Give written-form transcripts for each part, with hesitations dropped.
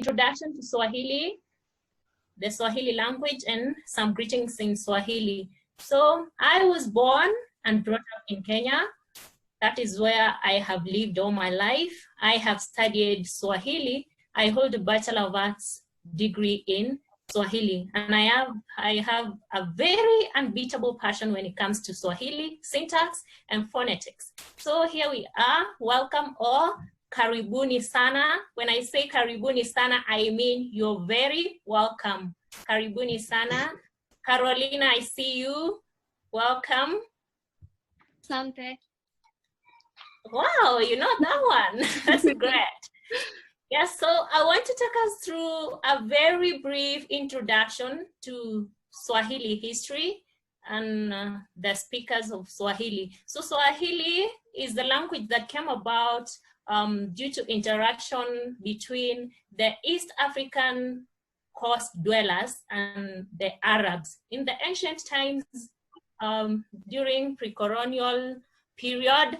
introduction to Swahili, the Swahili language, and some greetings in Swahili. So I was born and brought up in Kenya. That is where I have lived all my life. I have studied Swahili. I hold a Bachelor of Arts degree in Swahili, and I have a very unbeatable passion when it comes to Swahili syntax and phonetics. So here we are. Welcome all. Karibuni sana. When I say karibuni sana, I mean you're very welcome. Karibuni sana. Carolina, I see you. Welcome. Asante. Wow, you know that one. That's great. Yes, so I want to take us through a very brief introduction to Swahili history and the speakers of Swahili. So Swahili is the language that came about due to interaction between the East African coast dwellers and the Arabs. In the ancient times, during pre-colonial period,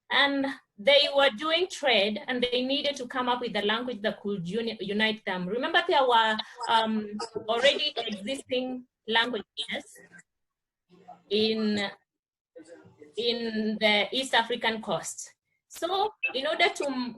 and they were doing trade and they needed to come up with a language that could unite them. Remember, there were already existing languages in the East African coast. So in order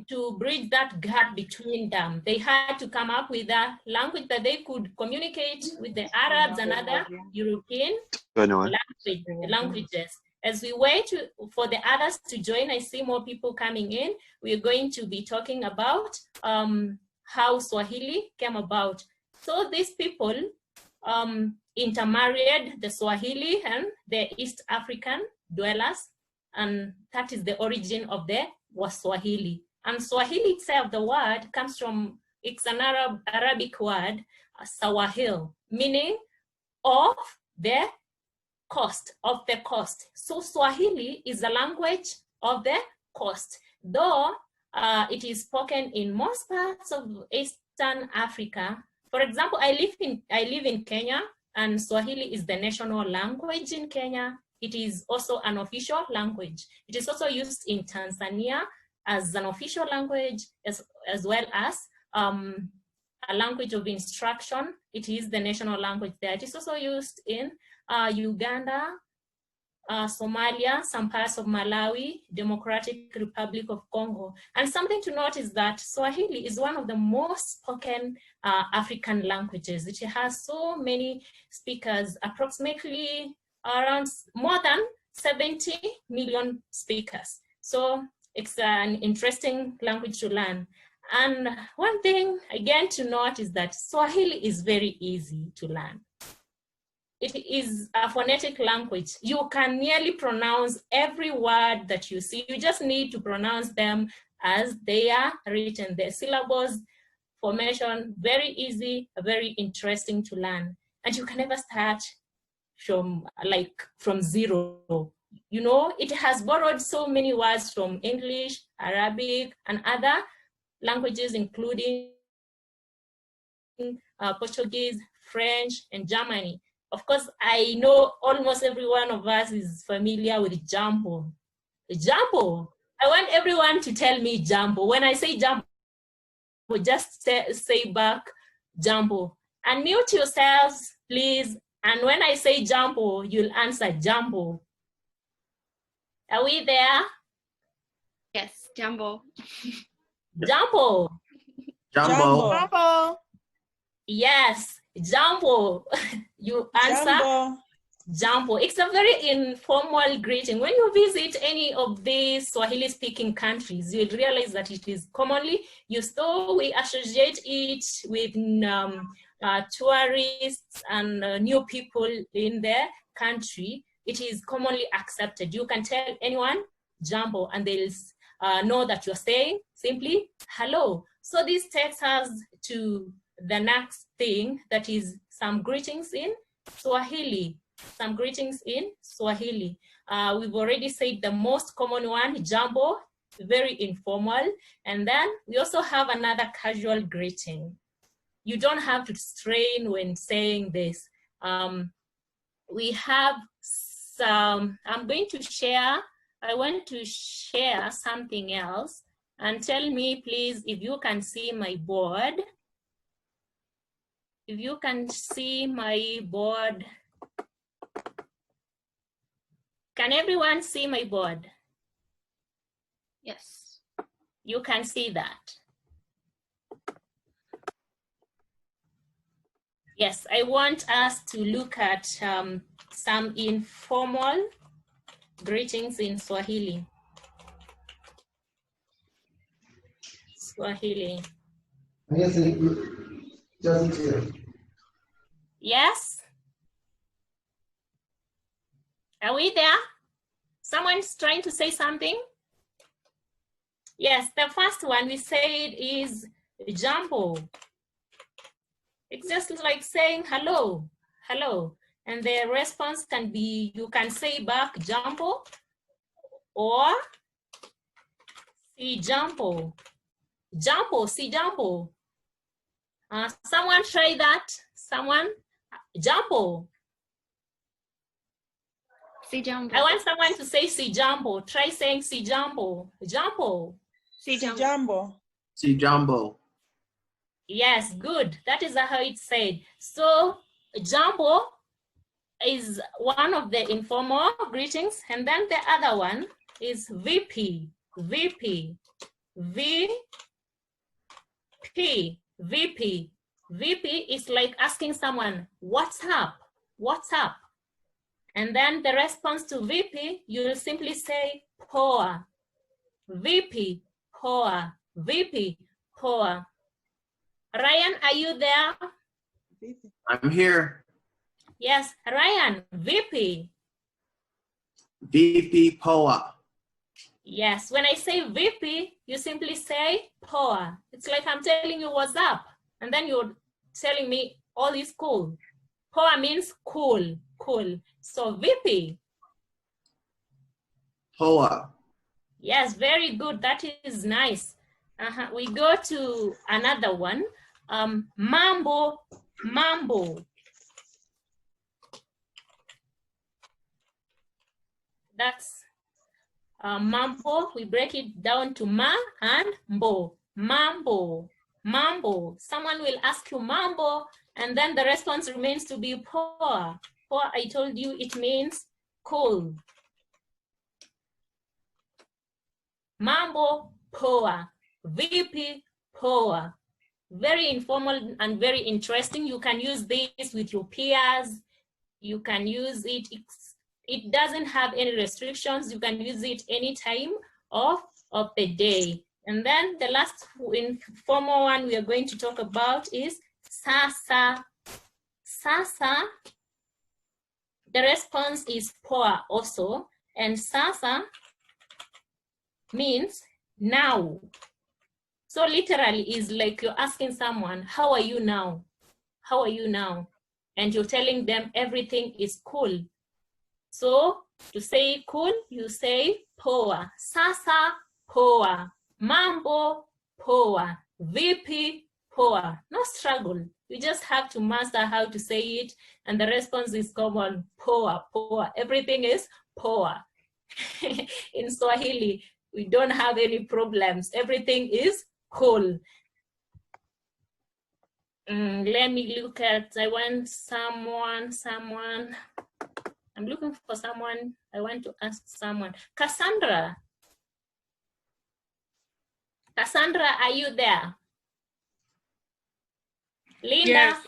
to bridge that gap between them, they had to come up with a language that they could communicate with the Arabs and other European languages. As we wait for the others to join, I see more people coming in. We're going to be talking about how Swahili came about. So these people intermarried the Swahili and the East African dwellers, and that is the origin of the Swahili. And Swahili itself, the word comes from, it's an Arabic word, Sawahil, meaning of the coast, of the coast. So Swahili is the language of the coast, though it is spoken in most parts of Eastern Africa. For example, I live in Kenya, and Swahili is the national language in Kenya. It is also an official language. It is also used in Tanzania as an official language, as well as a language of instruction. It is the national language there. It is also used in Uganda, Somalia, some parts of Malawi, Democratic Republic of Congo. And something to note is that Swahili is one of the most spoken African languages. It has so many speakers, approximately around more than 70 million speakers. So it's an interesting language to learn. And one thing again to note is that Swahili is very easy to learn. It is a phonetic language. You can nearly pronounce every word that you see. You just need to pronounce them as they are written. The syllables formation, very easy, very interesting to learn. And you can never start from zero. You know, it has borrowed so many words from English, Arabic, and other languages, including Portuguese, French, and Germany. Of course, I know almost every one of us is familiar with Jambo. Jambo. I want everyone to tell me Jambo. When I say Jambo, just say back Jambo. Unmute yourselves, please. And when I say Jambo, you'll answer Jambo. Are we there? Yes, Jambo. Jambo. Jambo. Jambo. Yes, Jambo. You answer Jambo. Jambo. It's a very informal greeting. When you visit any of these Swahili-speaking countries, you'll realize that it is commonly used. So we associate it with tourists and new people in the country. It is commonly accepted. You can tell anyone Jambo, and they'll know that you're saying simply hello. So this takes us to the next thing, that is some greetings in Swahili. Some greetings in Swahili. We've already said the most common one, Jambo, very informal. And then we also have another casual greeting. You don't have to strain when saying this. We have some, I'm going to share, I want to share something else, and tell me please if you can see my board. if you can see my board. Can everyone see my board? Yes. You can see that. Yes, I want us to look at some informal greetings in Swahili. Swahili. Yes? Are we there? Someone's trying to say something? Yes, the first one we said is jambo. It's just like saying hello, hello. And the response can be, you can say back jambo or si jambo. Jambo, si jambo. Someone try that? Someone? Jambo. Si jambo. I want someone to say si jambo. Try saying si jambo. Jambo. Si Si jambo. jambo. Si jambo. Yes, good. That is how it's said. So jambo is one of the informal greetings. And then the other one is VP. VP. VP. VP. VP is like asking someone, what's up? What's up? And then the response to VP, you'll simply say poa. VP, poa. VP, poa. Ryan, are you there? I'm here. Yes, Ryan, VP. VP POA. Yes, when I say VP, you simply say poa. It's like I'm telling you what's up. And then you're telling me all is cool. Poa means cool, cool. So VP. POA. Yes, very good. That is nice. We go to another one. Mambo, mambo. That's mambo. We break it down to ma and mbo. Mambo, mambo. Someone will ask you mambo, and then the response remains to be poa. Poa, I told you it means cool. Mambo, poa. VP, poa. Very informal and very interesting. You can use this with your peers. You can use it. It doesn't have any restrictions. You can use it any time of the day. And then the last informal one we are going to talk about is sasa. Sasa. The response is poa also. And sasa means now. So literally is like you're asking someone, how are you now? How are you now? And you're telling them everything is cool. So to say cool, you say poa. Sasa poa. Mambo poa. VP poa. No struggle. You just have to master how to say it. And the response is common. Poa, poa. Everything is poa. In Swahili, we don't have any problems. Everything is cool. Let me look at, I want someone. I'm looking for someone. I want to ask someone. Cassandra. Cassandra, are you there? Linda? Yes.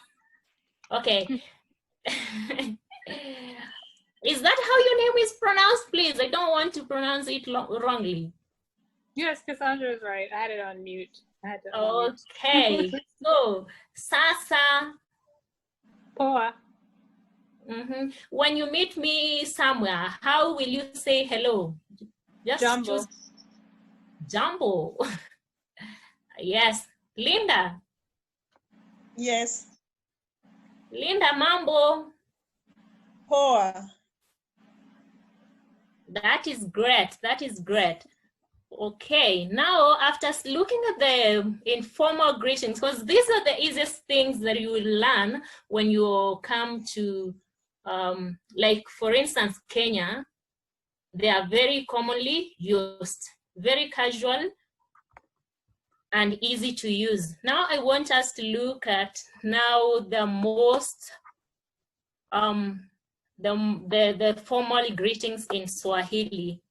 Okay. Is that how your name is pronounced, please? I don't want to pronounce it wrongly. Yes, Cassandra is right. I had it on mute. Okay. So, sasa. Poa. When you meet me somewhere, how will you say hello? Just Jumbo. choose Jumbo. Yes. Linda. Yes. Linda, mambo. Poa. That is great. That is great. Okay, now after looking at the informal greetings, because these are the easiest things that you will learn when you come to, like for instance, Kenya, they are very commonly used, very casual. and easy to use. Now I want us to look at now the most, the formal greetings in Swahili.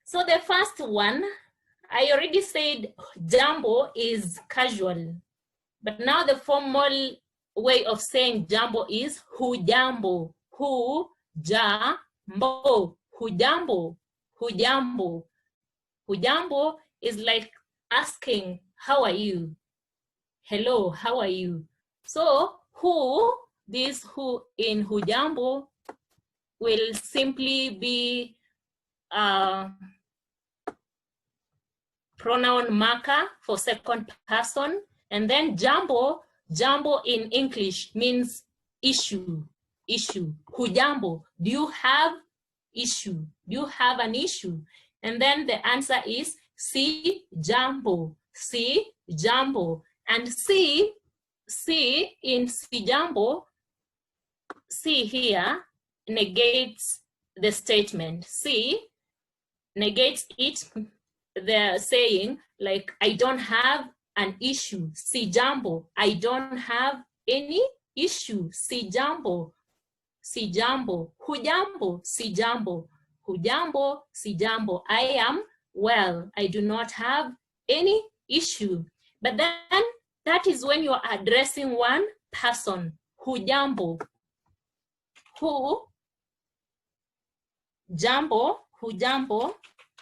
So the first one, I already said jambo is casual, but now the formal way of saying jambo is hujambo, hujambo, hujambo, hujambo. Hujambo is like asking, how are you? Hello, how are you? So this who in hujambo will simply be pronoun marker for second person. And then jambo in English means issue. Hujambo, do you have issue? Do you have an issue? And then the answer is si jambo. And si in si jambo, si here negates the statement. Si negates it, the saying, like, I don't have an issue. Si jambo, I don't have any issue. Si jambo. Hujambo, si jambo. Hujambo, si jambo. I am well. I do not have any issue. But then that is when you are addressing one person. Hujambo. Hujambo.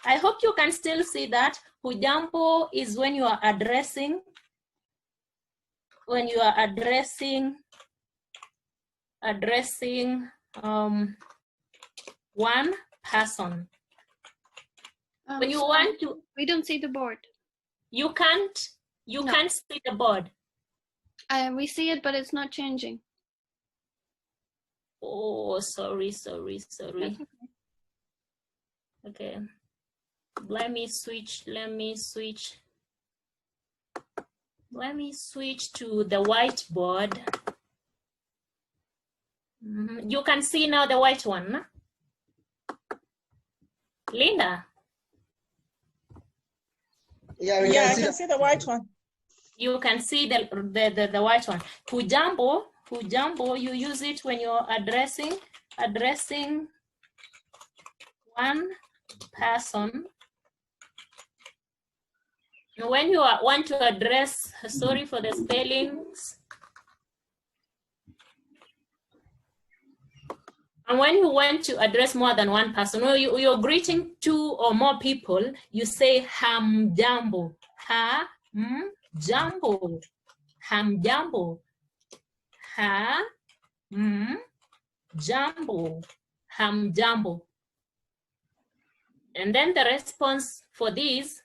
I hope you can still see that. Hujambo is when you are addressing one person. When you want to, we don't see the board. You can't see the board. We see it, but it's not changing. Oh, sorry. Okay. Let me switch to the whiteboard. You can see now the white one. Linda? Yeah, I can see the white one. You can see the white one. Hujambo, you use it when you're addressing one person. When you want to address, sorry for the spellings. And when you want to address more than one person, or you're greeting two or more people, you say hamjambo. Hamjambo. Hamjambo. Hamjambo. Hamjambo. And then the response for this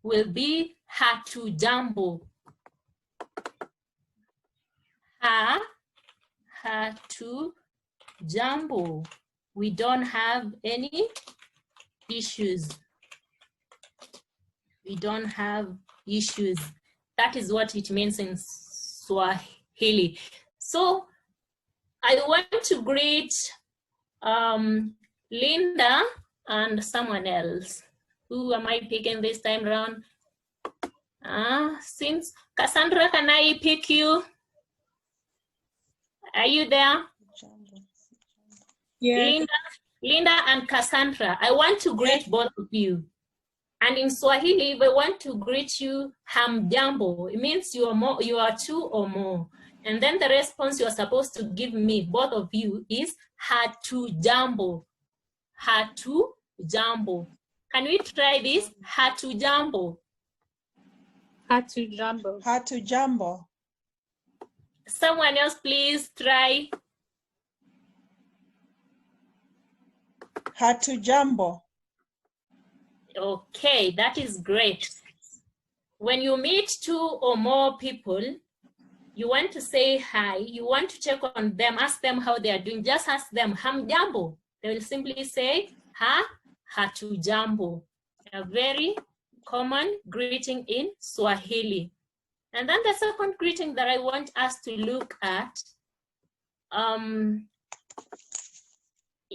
will be hatujambo. Hatujambo. We don't have any issues. We don't have issues. That is what it means in Swahili. So I want to greet Linda and someone else. Who am I picking this time around? Since Cassandra, can I pick you? Are you there? Yeah. Linda and Cassandra, I want to greet both of you. And in Swahili, we want to greet you hamjambo. It means you are two or more. And then the response you are supposed to give me, both of you, is hatujambo. Hatujambo. Can we try this? Hatujambo. Hatujambo. Hatujambo. Someone else, please try. Hatujambo. Okay, that is great. When you meet two or more people, you want to say hi, you want to check on them, ask them how they are doing, just ask them, hamjambo. They will simply say, hatujambo. A very common greeting in Swahili. And then the second greeting that I want us to look at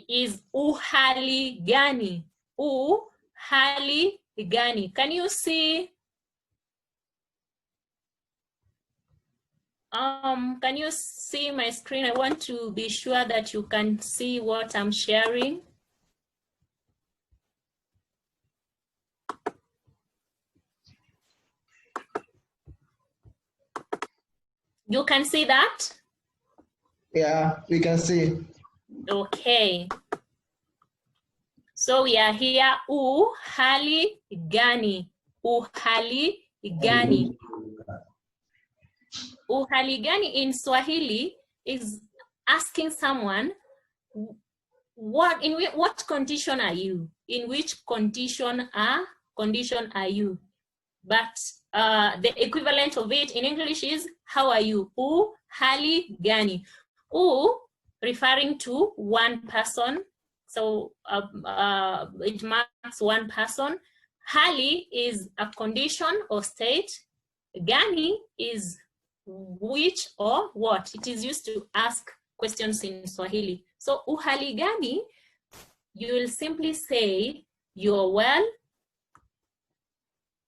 is uhali gani. Uhali gani. Can you see? Can you see my screen? I want to be sure that you can see what I'm sharing. You can see that? Yeah, we can see. Okay. So we are here, hali gani, hali gani. Hali gani in Swahili is asking someone, in what condition are you? In which condition are you? But the equivalent of it in English is, how are you? Hali gani. Referring to one person. So it marks one person. Hali is a condition or state. Gani is which or what. It is used to ask questions in Swahili. So uhali gani, you will simply say you're well,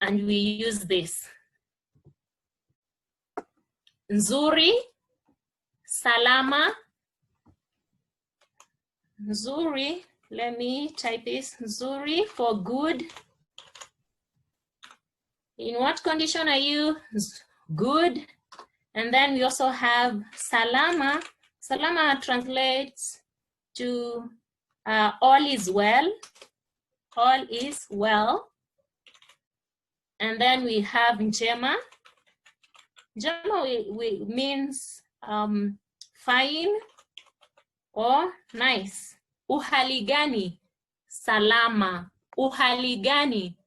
and we use this. Nzuri, salama. Nzuri, let me type this. Nzuri for good. In what condition are you? Good. And then we also have salama. Salama translates to all is well. All is well. And then we have njema. Njema means fine or nice. Uhali gani? Salama. Uhali gani?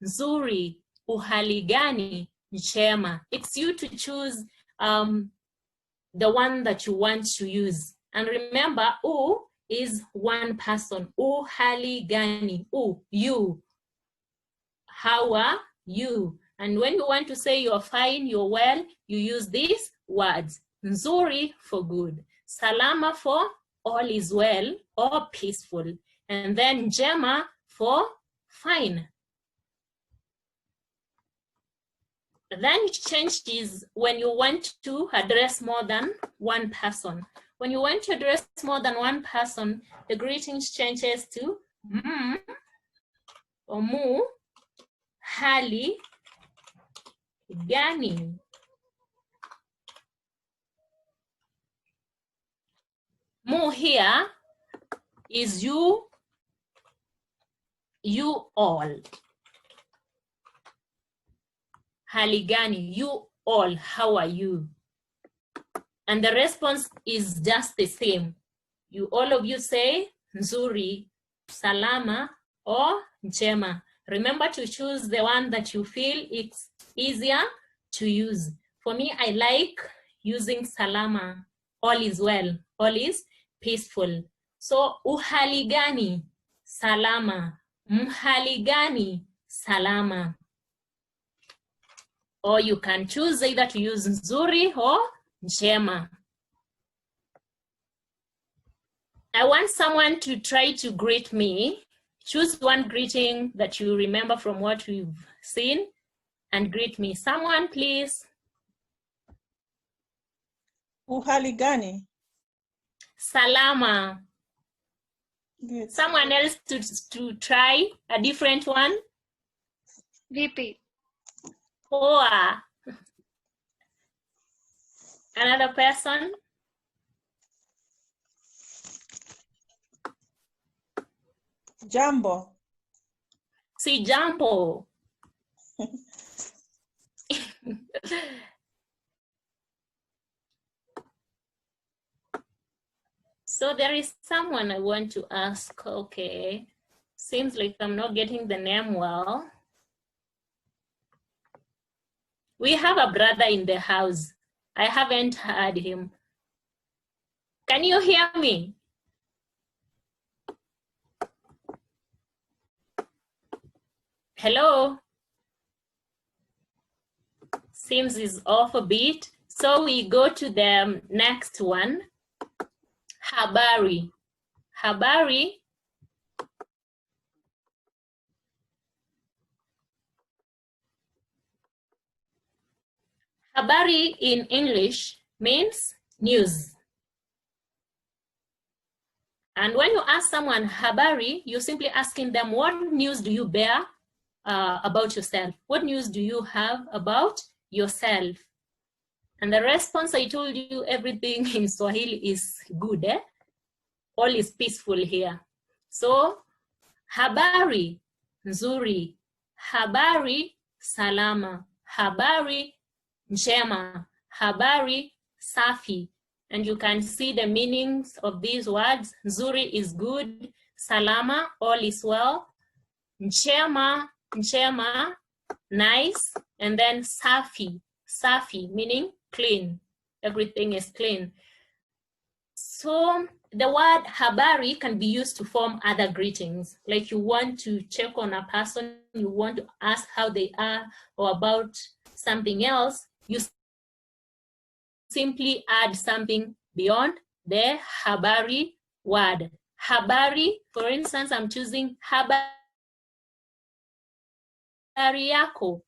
Nzuri. Uhali gani? Njema. It's you to choose the one that you want to use. And remember, is one person. Uhali gani. You. How are you? And when you want to say you're fine, you're well, you use these words. Nzuri for good. Salama for all is well or peaceful. And then njema for fine. Then it changes when you want to address more than one person. When you want to address more than one person, the greetings changes to or mu, hali gani. Mu here is you all. Hali gani, you all, how are you? And the response is just the same. All of you say nzuri, salama, or njema. Remember to choose the one that you feel it's easier to use. For me, I like using salama. All is well, all is peaceful. So uhali gani, salama. Mhali gani, salama. Or you can choose either to use nzuri or njema. I want someone to try to greet me. Choose one greeting that you remember from what we've seen and greet me. Someone, please. Uhali gani. Salama. Good. Someone else to try a different one. Vipi. Poa. Another person. Jambo. Si jambo. So there is someone I want to ask. Okay. Seems like I'm not getting the name well. We have a brother in the house. I haven't heard him. Can you hear me? Hello? Seems is off a bit. So we go to the next one. Habari. Habari. Habari in English means news. And when you ask someone habari, you're simply asking them, what news do you bear about yourself? What news do you have about yourself? And the response, I told you, everything in Swahili is good. All is peaceful here. So, habari nzuri, habari salama, habari njema, habari safi. And you can see the meanings of these words. Nzuri is good, salama, all is well, njema, njema, nice, and then safi, safi, meaning clean. Everything is clean. So the word habari can be used to form other greetings. Like you want to check on a person, you want to ask how they are or about something else, you simply add something beyond the habari word. Habari, for instance, I'm choosing habari yako,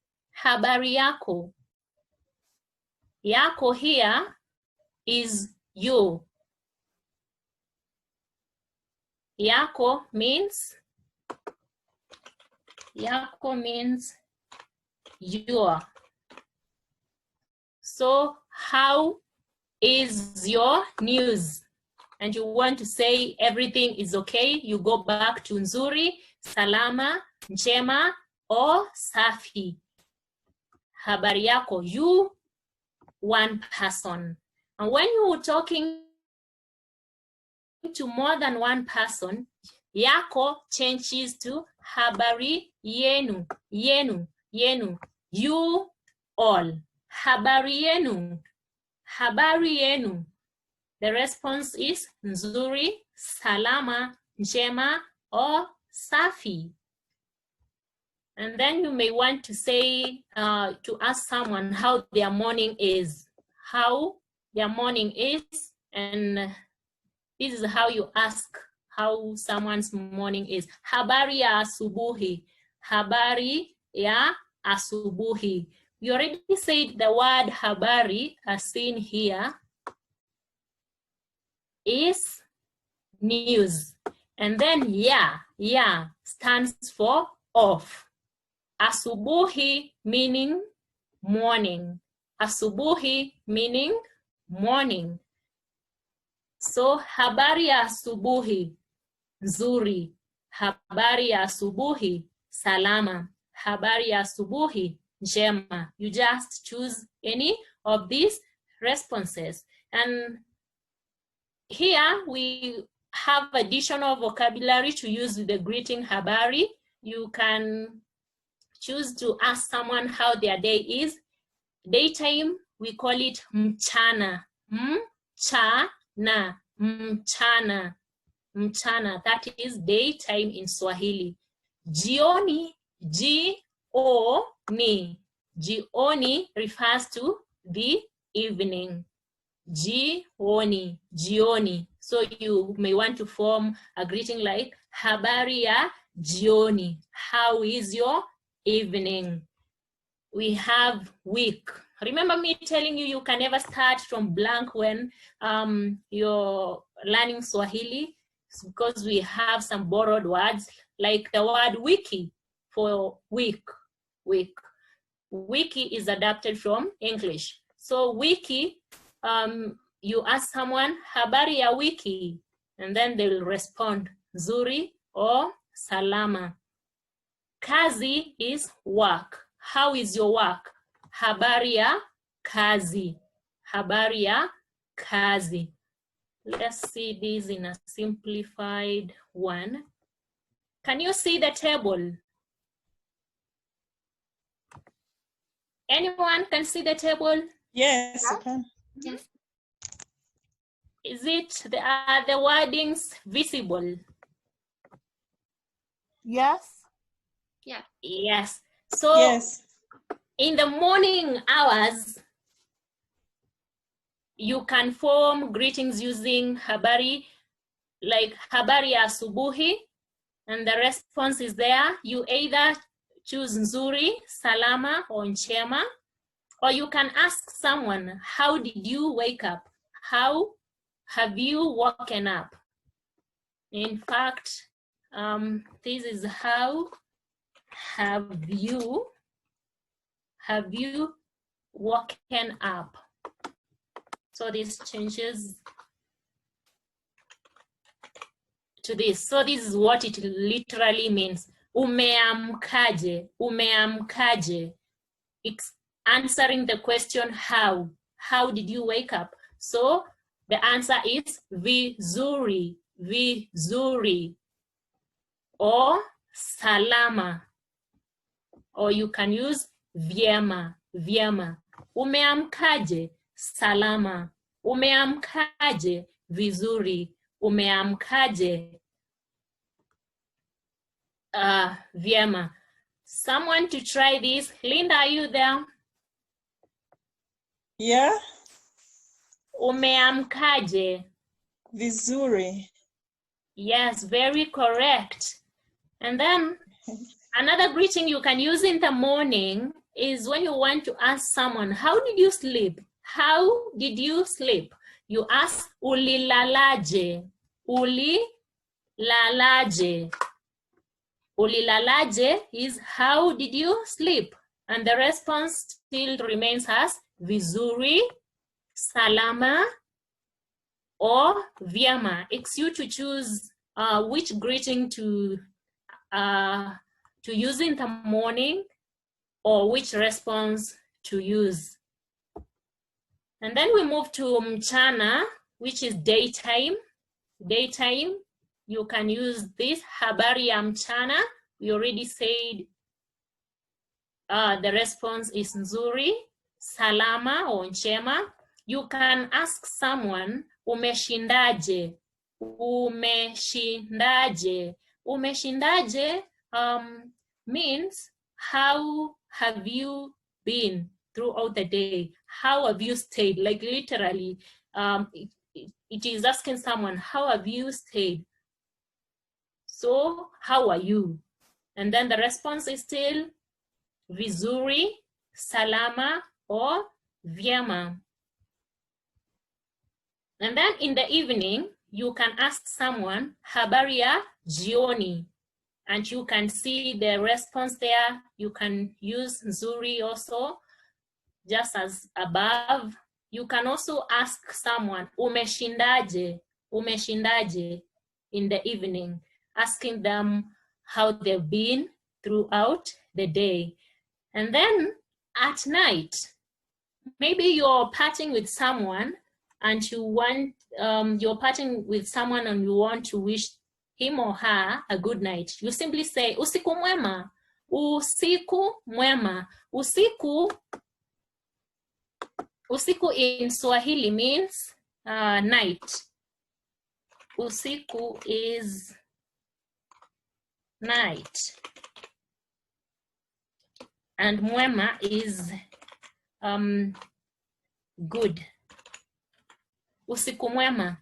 habari yako. Yako here is you. Yako means your. So how is your news? And you want to say everything is okay, you go back to nzuri, salama, njema, or safi. Habari yako, you, one person. And when you're talking to more than one person, yako changes to habari yenu, yenu, yenu, you all. Habari yenu, habari yenu. The response is nzuri, salama, njema, or safi. And then you may want to say, to ask someone how their morning is, how their morning is, and this is how you ask how someone's morning is. Habari ya asubuhi, habari ya asubuhi. We already said the word habari, as seen here, is news. And then ya stands for of. Asubuhi meaning morning. Asubuhi meaning morning. So habari ya asubuhi, nzuri. Habari ya asubuhi, salama. Habari ya asubuhi, njema. You just choose any of these responses. And here we have additional vocabulary to use with the greeting habari. You can choose to ask someone how their day is. Daytime, we call it mchana. Mchana, mchana, mchana. That is daytime in Swahili. Jioni, jioni. Jioni refers to the evening. Jioni, jioni. So you may want to form a greeting like habari ya jioni. How is your evening? We have week. Remember me telling you, you can never start from blank when you're learning Swahili, because we have some borrowed words like the word wiki for week. Wiki is adapted from English. So wiki, you ask someone, habari ya wiki, and then they will respond, nzuri or salama. Kazi is work. How is your work? Habari ya kazi. Habari ya kazi. Let's see this in a simplified one. Can you see the table? Anyone can see the table? Yes, you can. Yes. Is it the wordings visible? Yes. Yeah. Yes. So Yes. in the morning hours, you can form greetings using habari, like habari ya asubuhi, and the response is there. You either choose nzuri, salama, or njema, Or you can ask someone, how did you wake up? How have you woken up? In fact, this is how have you woken up? So this changes to this. So this is what it literally means. Umeamkaje, umeamkaje. It's answering the question how. How did you wake up? So the answer is vizuri, vizuri, or salama. Or you can use vyema, vyema. Umeamkaje, salama. Umeamkaje, vizuri. Umeamkaje, vyema. Someone to try this. Linda, are you there? Yeah. Umeamkaje. Vizuri. Yes, very correct. And then another greeting you can use in the morning is when you want to ask someone, how did you sleep? How did you sleep? You ask ulilalaje. Ulilalaje. Ulilalaje is how did you sleep? And the response still remains as vizuri, salama, or vyema. It's you to choose which greeting to use in the morning or which response to use. And then we move to mchana, which is daytime. Daytime, you can use this habari ya mchana. We already said the response is nzuri, salama or njema. You can ask someone, umeshindaje? Umeshindaje? Umeshindaje means how have you been throughout the day? How have you stayed? Like literally, it is asking someone, how have you stayed? So how are you? And then the response is still vizuri, salama, or vyema. And then in the evening, you can ask someone, habari ya jioni. And you can see the response there. You can use nzuri also, just as above. You can also ask someone, umeshindaje? Umeshindaje? In the evening, asking them how they've been throughout the day. And then at night, maybe you're partying with someone and you want, you're partying with someone and you want to wish him or her a good night. You simply say, usiku mwema, usiku mwema. Usiku in Swahili means night. Usiku is night. And mwema is good. Usiku mwema.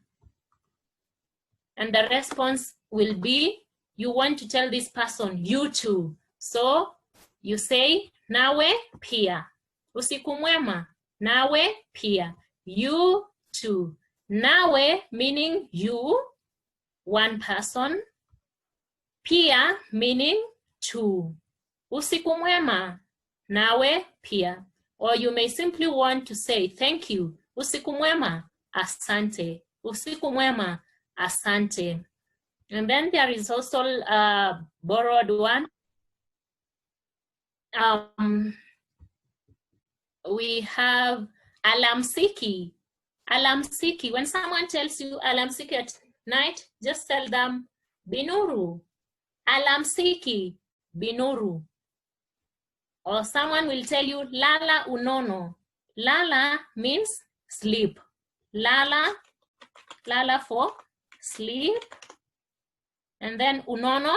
And the response will be, you want to tell this person, you too. So you say, nawe pia. Usiku mwema. Nawe pia. You too. Nawe meaning you, one person. Pia meaning two. Usiku mwema. Nawe pia. Or you may simply want to say, thank you. Usiku mwema. Asante. Usiku mwema. Asante. And then there is also a borrowed one. We have alamsiki. Alamsiki. When someone tells you alamsiki at night, just tell them binuru. Alamsiki, binuru. Or someone will tell you lala unono. Lala means sleep. Lala for sleep. And then unono,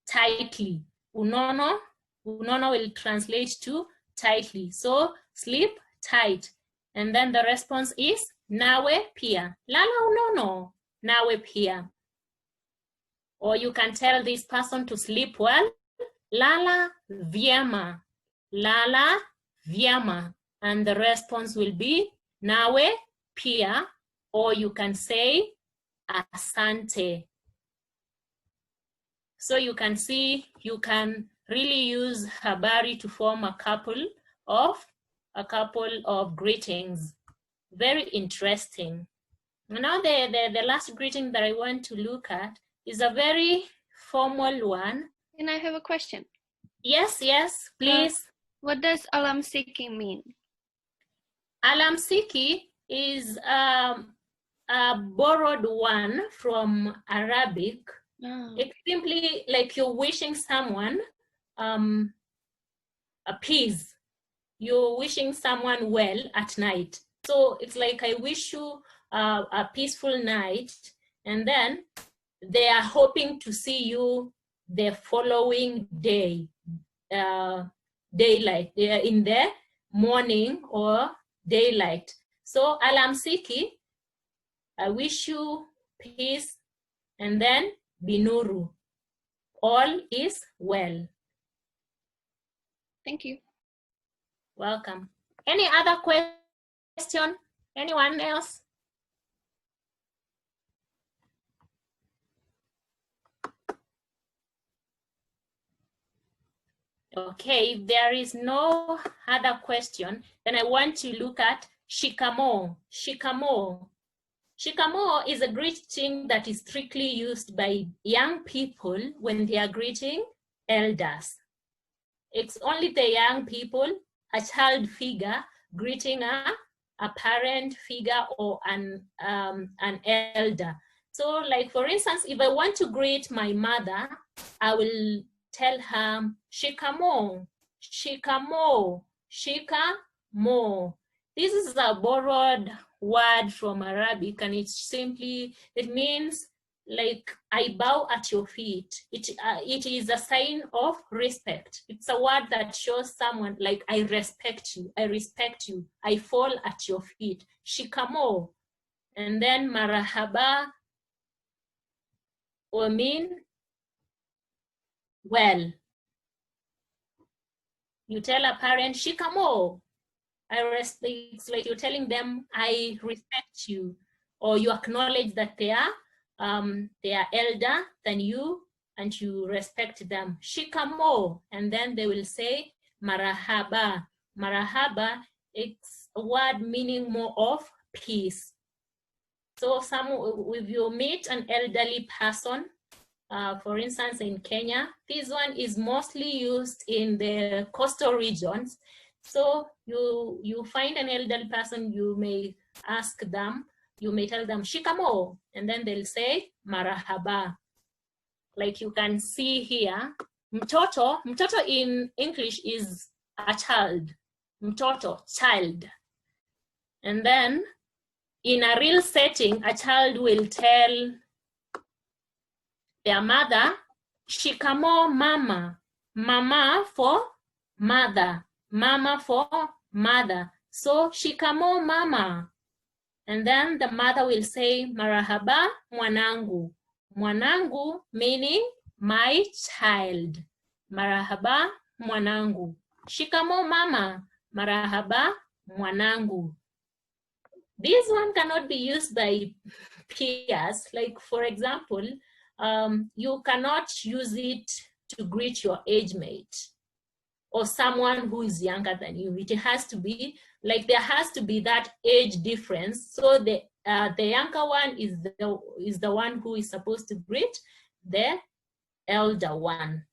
tightly. Unono will translate to tightly. So sleep tight. And then the response is nawe pia. Lala unono, nawe pia. Or you can tell this person to sleep well. Lala vyema. Lala vyama, and the response will be nawe pia, or you can say asante. So you can see, you can really use habari to form a couple of greetings. Very interesting. Now the last greeting that I want to look at is a very formal one. And I have a question. Yes, please. What does alamsiki mean? Alamsiki is a borrowed one from Arabic. Oh. It's simply like you're wishing someone a peace. You're wishing someone well at night. So it's like, I wish you a peaceful night, and then they are hoping to see you the following day, daylight, in the morning or daylight. So alamsiki, I wish you peace, and then binuru, all is well. Thank you. Welcome. Any other question? Anyone else? Okay, if there is no other question, then I want to look at shikamo. Shikamo. Shikamo is a greeting that is strictly used by young people when they are greeting elders. It's only the young people, a child figure, greeting a parent figure or an elder. So like, for instance, if I want to greet my mother, I will tell her, shikamo, shikamo, shikamo. This is a borrowed word from Arabic, and it means like, I bow at your feet. It is a sign of respect. It's a word that shows someone like, I respect you, I fall at your feet. Shikamo. And then marahaba will mean well. You tell a parent, shikamo. It's like you're telling them, I respect you, or you acknowledge that they are elder than you and you respect them. Shikamo. And then they will say marahaba. Marahaba, it's a word meaning more of peace. So if you meet an elderly person, for instance, in Kenya, this one is mostly used in the coastal regions. So you find an elderly person, you may ask them, you may tell them shikamo, and then they'll say marahaba. Like you can see here, mtoto in English is a child. Mtoto, child. And then in a real setting, a child will tell their mother, shikamo mama. Mama for mother. Mama for mother. So shikamo mama. And then the mother will say marahaba mwanangu. Mwanangu meaning my child. Marahaba mwanangu. Shikamo mama. Marahaba mwanangu. This one cannot be used by peers. Like, for example, you cannot use it to greet your age mate or someone who is younger than you. It has to be like, there has to be that age difference. So the younger one is the one who is supposed to greet the elder one.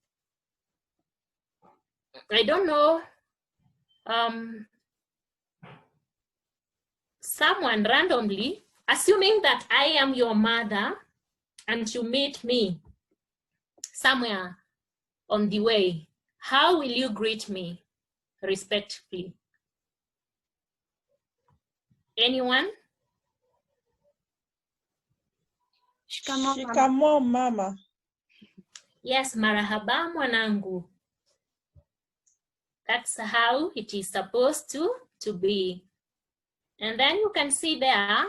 I don't know. Someone randomly, assuming that I am your mother and you meet me somewhere on the way, how will you greet me respectfully? Anyone? Shikamo mama. Yes, marahaba mwanangu. That's how it is supposed to be. And then you can see there,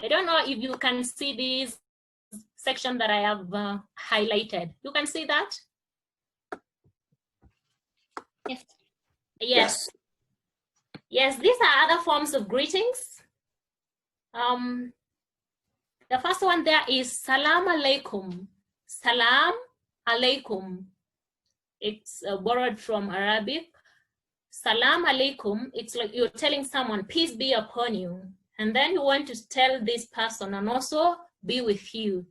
I don't know if you can see this section that I have highlighted. You can see that? Yes. Yes. Yes, these are other forms of greetings. The first one there is Salam Alaikum. Salam Alaikum. It's borrowed from Arabic. Salam Alaikum, it's like you're telling someone, peace be upon you. And then you want to tell this person and also be with you.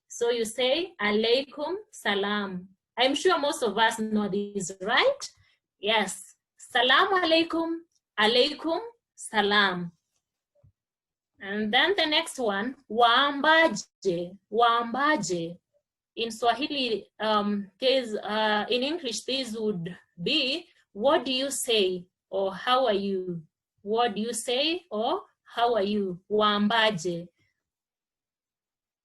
So you say, Alaikum Salam. I'm sure most of us know this, right? Yes. Salam Alaikum, Alaikum Salam. And then the next one, Waambaje, Waambaje. In Swahili, in English, this would be, what do you say? Or how are you? What do you say? Or how are you? Waambaje.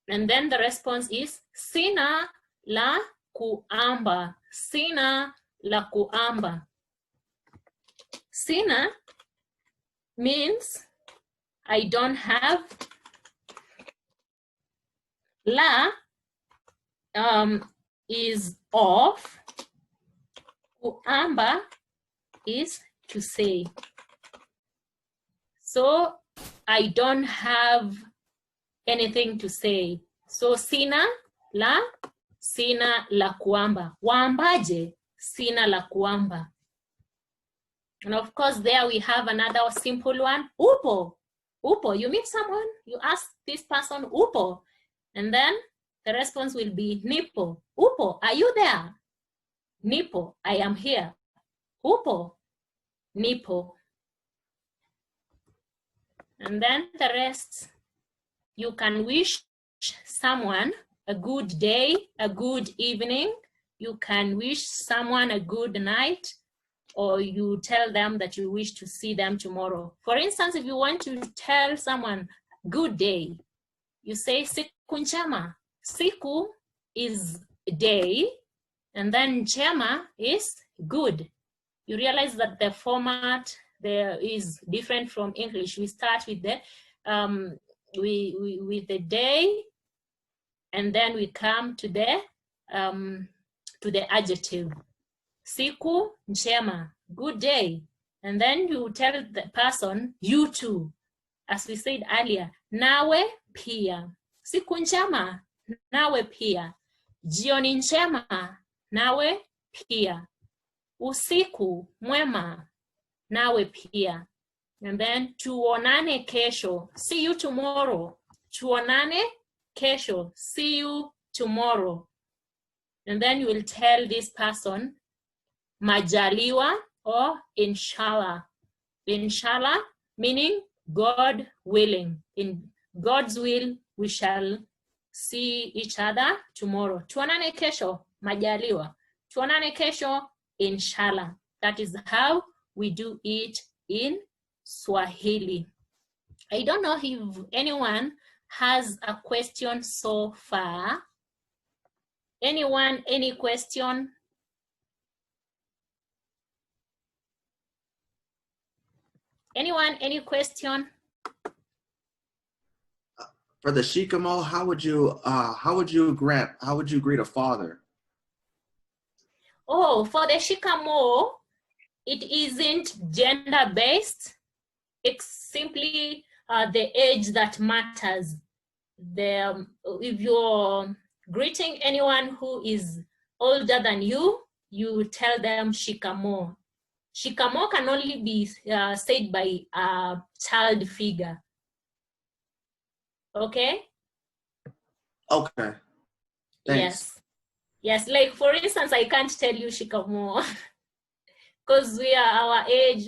And then the response is, Sina la kuamba. Sina la kuamba. Sina means I don't have. La is of. Kuamba is to say. So I don't have anything to say. So sina la kuamba. Waambaje, sina la kuamba. And of course, there we have another simple one, upo. Upo, you meet someone, you ask this person, upo. And then the response will be nipo. Upo, are you there? Nipo, I am here. Upo, nipo. And then the rest, you can wish someone a good day, a good evening. You can wish someone a good night, or you tell them that you wish to see them tomorrow. For instance, if you want to tell someone good day, you say siku njema. Siku is day, and then njema is good. You realize that the format there is different from English. We start with the with the day, and then we come to the adjective. Siku njema, good day. And then you tell the person, you too. As we said earlier, nawe pia. Siku njema, nawe pia. Jioni njema, nawe pia. Usiku mwema, nawe pia. And then tuonane kesho, see you tomorrow. Tuonane kesho, see you tomorrow. And then you will tell this person, majaliwa or inshallah. Inshallah meaning God willing. In God's will, we shall see each other tomorrow. Tuonane kesho, majaliwa. Tuonane kesho, inshallah. That is how we do it in Swahili. I don't know if anyone has a question so far. Anyone, any question? Anyone, any question? For the shikamo, how would you greet a father? Oh, for the shikamo, it isn't gender-based. It's simply the age that matters. If you're greeting anyone who is older than you, you tell them shikamo. Shikamo can only be said by a child figure. Okay? Okay. Thanks. Yes. Yes, like for instance, I can't tell you shikamo because we are our age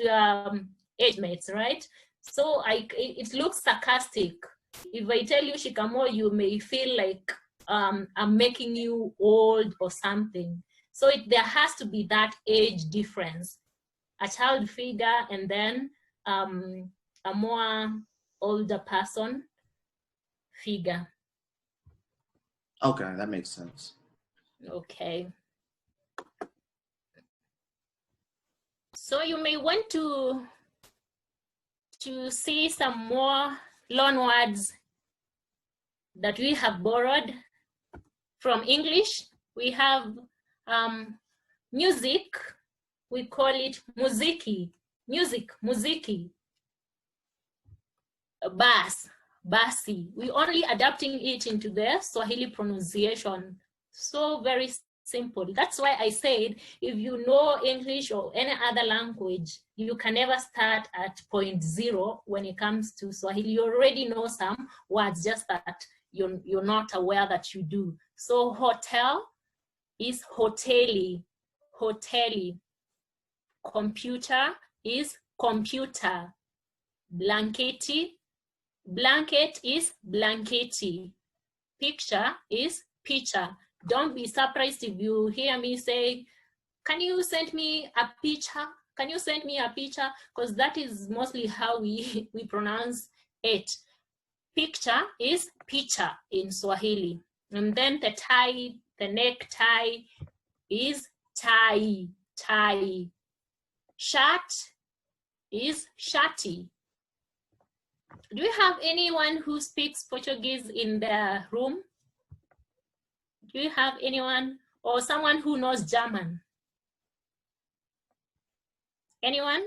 mates, right? So it looks sarcastic. If I tell you shikamo, you may feel like I'm making you old or something. So there has to be that age difference. A child figure and then a more older person figure. Okay, that makes sense. Okay. So you may want to see some more loan words that we have borrowed from English. We have music. We call it muziki. Music, muziki. Bass, basi. We only adapting it into the Swahili pronunciation. So very simple. That's why I said, if you know English or any other language, you can never start at 0.0 when it comes to Swahili. You already know some words, just that you're not aware that you do. So hotel is hoteli, hoteli. Computer is computer. Blanketi, blanket is blanketi. Picture is picture. Don't be surprised if you hear me say, can you send me a picture? Can you send me a picture? Because that is mostly how we pronounce it. Picture is picture in Swahili. And then the tie, the necktie is tie, tie. Shirt is shati. Do you have anyone who speaks Portuguese in the room? Do you have anyone or someone who knows German? Anyone?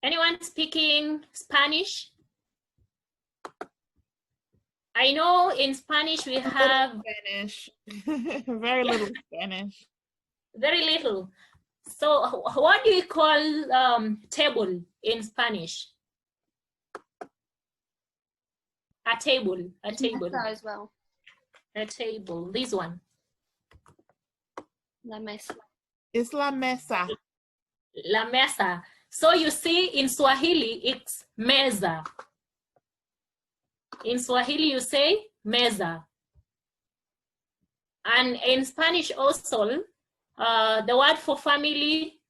Anyone speaking Spanish? I know in Spanish we have Spanish. Very little Spanish. very little. So what do you call table in Spanish? A table, a table. Mesa as well. A table, this one. La mesa. It's la mesa. La mesa. So you see in Swahili, it's mesa. In Swahili, you say mesa. And in Spanish also, the word for family,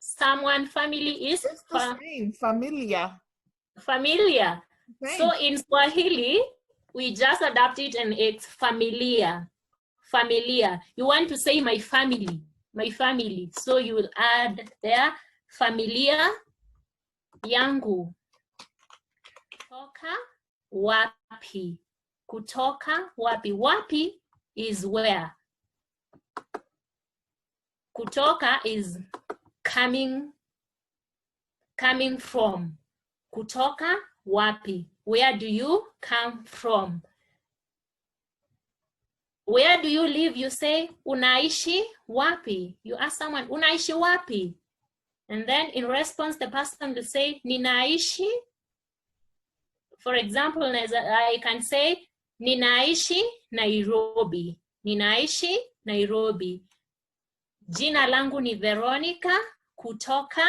someone family is It's the same, familia. familia. Same. So in Swahili, we just adapt it and it's familia. Familia. You want to say my family, my family. So you will add there, familia yangu. Kutoka wapi. Kutoka wapi. Wapi is where. Kutoka is coming from. Kutoka wapi. Where do you come from? Where do you live? You say, unaishi wapi? You ask someone, unaishi wapi? And then in response, the person will say, ninaishi. For example, I can say, ninaishi Nairobi. Ninaishi Nairobi. Jina langu ni Veronica kutoka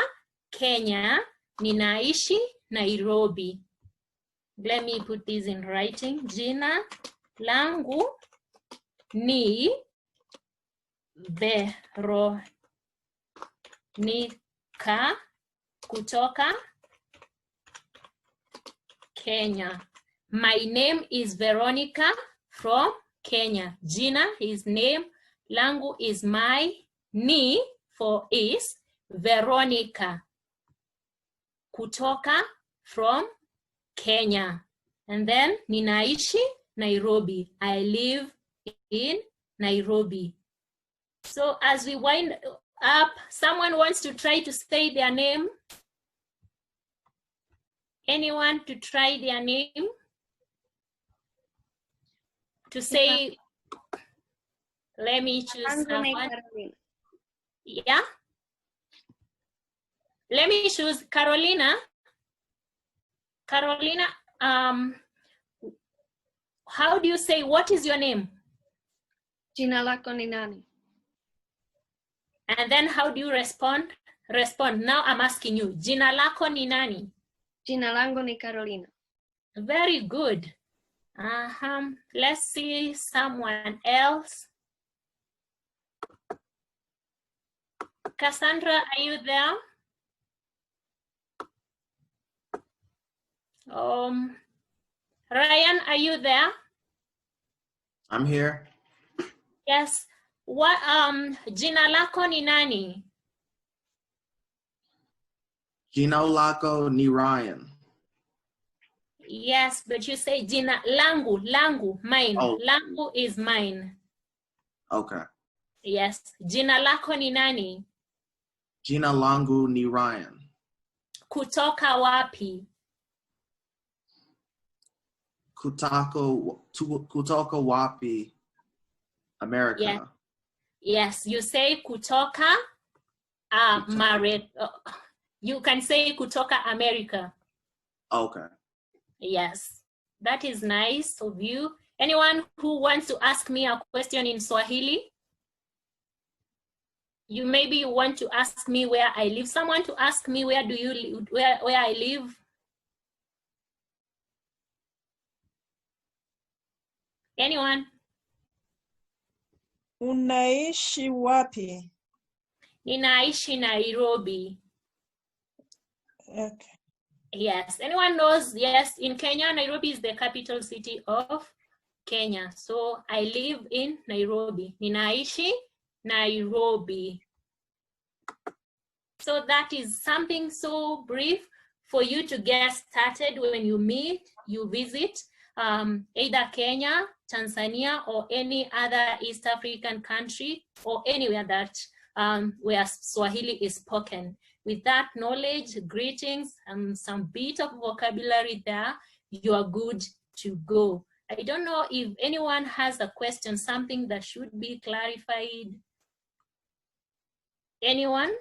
Kenya. Ninaishi Nairobi. Let me put this in writing. Jina langu ni Veronica kutoka Kenya. My name is Veronica from Kenya. Jina is name. Langu is my. Ni for is. Veronica kutoka from Kenya. And then ninaishi Nairobi. I live in Nairobi. So as we wind up, someone wants to try to say their name. Anyone to try their name? To say, let me choose someone. Yeah. Let me choose Carolina. Carolina, how do you say, what is your name? Jina lako ni nani? And then how do you respond? Respond. Now I'm asking you, jina lako ni nani? Jina langu ni Carolina. Very good. Let's see someone else. Cassandra, are you there? Ryan, are you there? I'm here. Yes. What jina lako ni nani? Gino Laco ni Ryan. Yes, but you say jina langu, mine. Oh. Langu is mine. Okay. Yes. Jina lako ni nani? Jina langu ni Ryan. Kutoka wapi? Kutoka wapi, America. Yeah. Yes, you say kutoka you can say kutoka America. Okay. Yes, that is nice of you. Anyone who wants to ask me a question in Swahili? Maybe you want to ask me where I live. Someone to ask me where do you live, where I live? Anyone? Unaishi wapi? Ninaishi Nairobi. Okay. Yes, anyone knows? Yes, in Kenya, Nairobi is the capital city of Kenya. So I live in Nairobi. Ninaishi Nairobi. So that is something so brief for you to get started when you meet, you visit either Kenya, Tanzania, or any other East African country, or anywhere that where Swahili is spoken. With that knowledge, greetings, and some bit of vocabulary there, you are good to go. I don't know if anyone has a question, something that should be clarified. Anyone?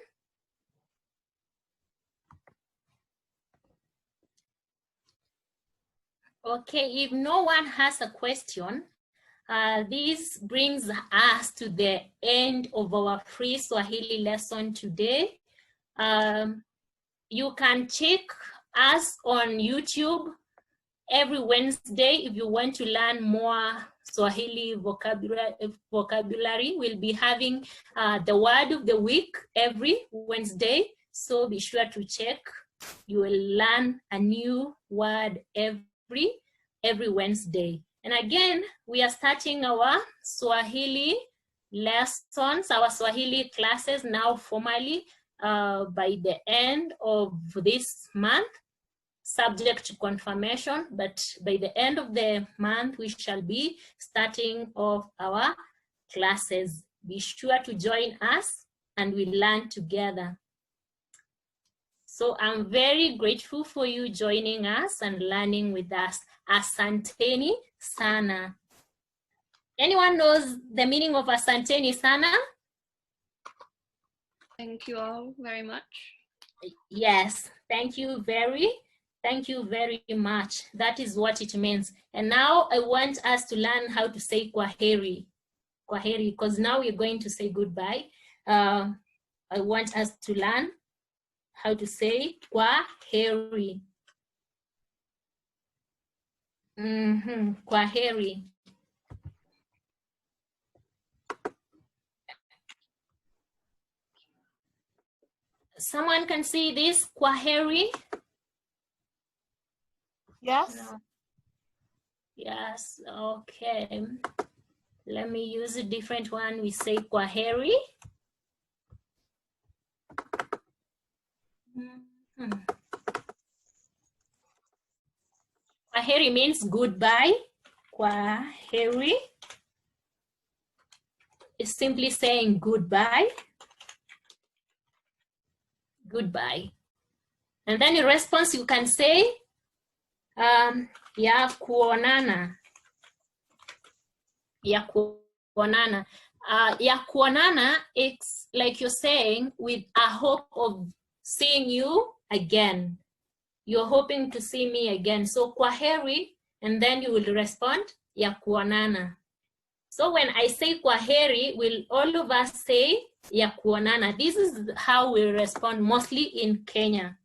Okay, if no one has a question, this brings us to the end of our free Swahili lesson today. You can check us on YouTube every Wednesday if you want to learn more Swahili vocabulary. We'll be having the word of the week every Wednesday, so be sure to check. You will learn a new word every Wednesday. And again, we are starting our Swahili lessons, our Swahili classes now formally by the end of this month, subject to confirmation, but by the end of the month, we shall be starting off our classes. Be sure to join us and we learn together. So I'm very grateful for you joining us and learning with us. Asanteni sana. Anyone knows the meaning of asanteni sana? Thank you all very much. Yes, thank you very much. That is what it means. And now I want us to learn how to say kwaheri. Kwaheri, because now we're going to say goodbye. I want us to learn how to say kwaheri. Kwaheri. Someone can see this, kwaheri? Yes. No. Yes, okay. Let me use a different one. We say kwaheri. Kwaheri means goodbye. Kwaheri is simply saying goodbye. Goodbye. And then in response, you can say, ya kuonana. Ya kuonana. Ya kuonana, it's like you're saying with a hope of seeing you again. You're hoping to see me again. So kwaheri, and then you will respond, ya kuonana. So when I say kwaheri, will all of us say ya kuonana? This is how we respond mostly in Kenya.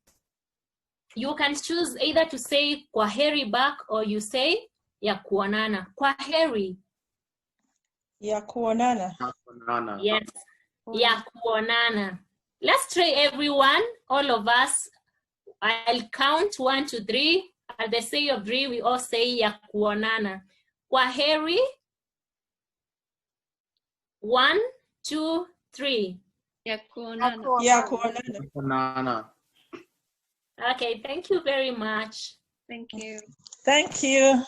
You can choose either to say kwaheri back or you say ya kuonana. Kwaheri. Ya kuonana. Yes, ya kuonana. Let's try everyone, all of us. I'll count 1, 2, 3. At the say of 3, we all say ya kuonana. Kwaheri. 1, 2, 3. Ya kuonana. Ya kuonana. Okay, thank you very much. Thank you. Thank you.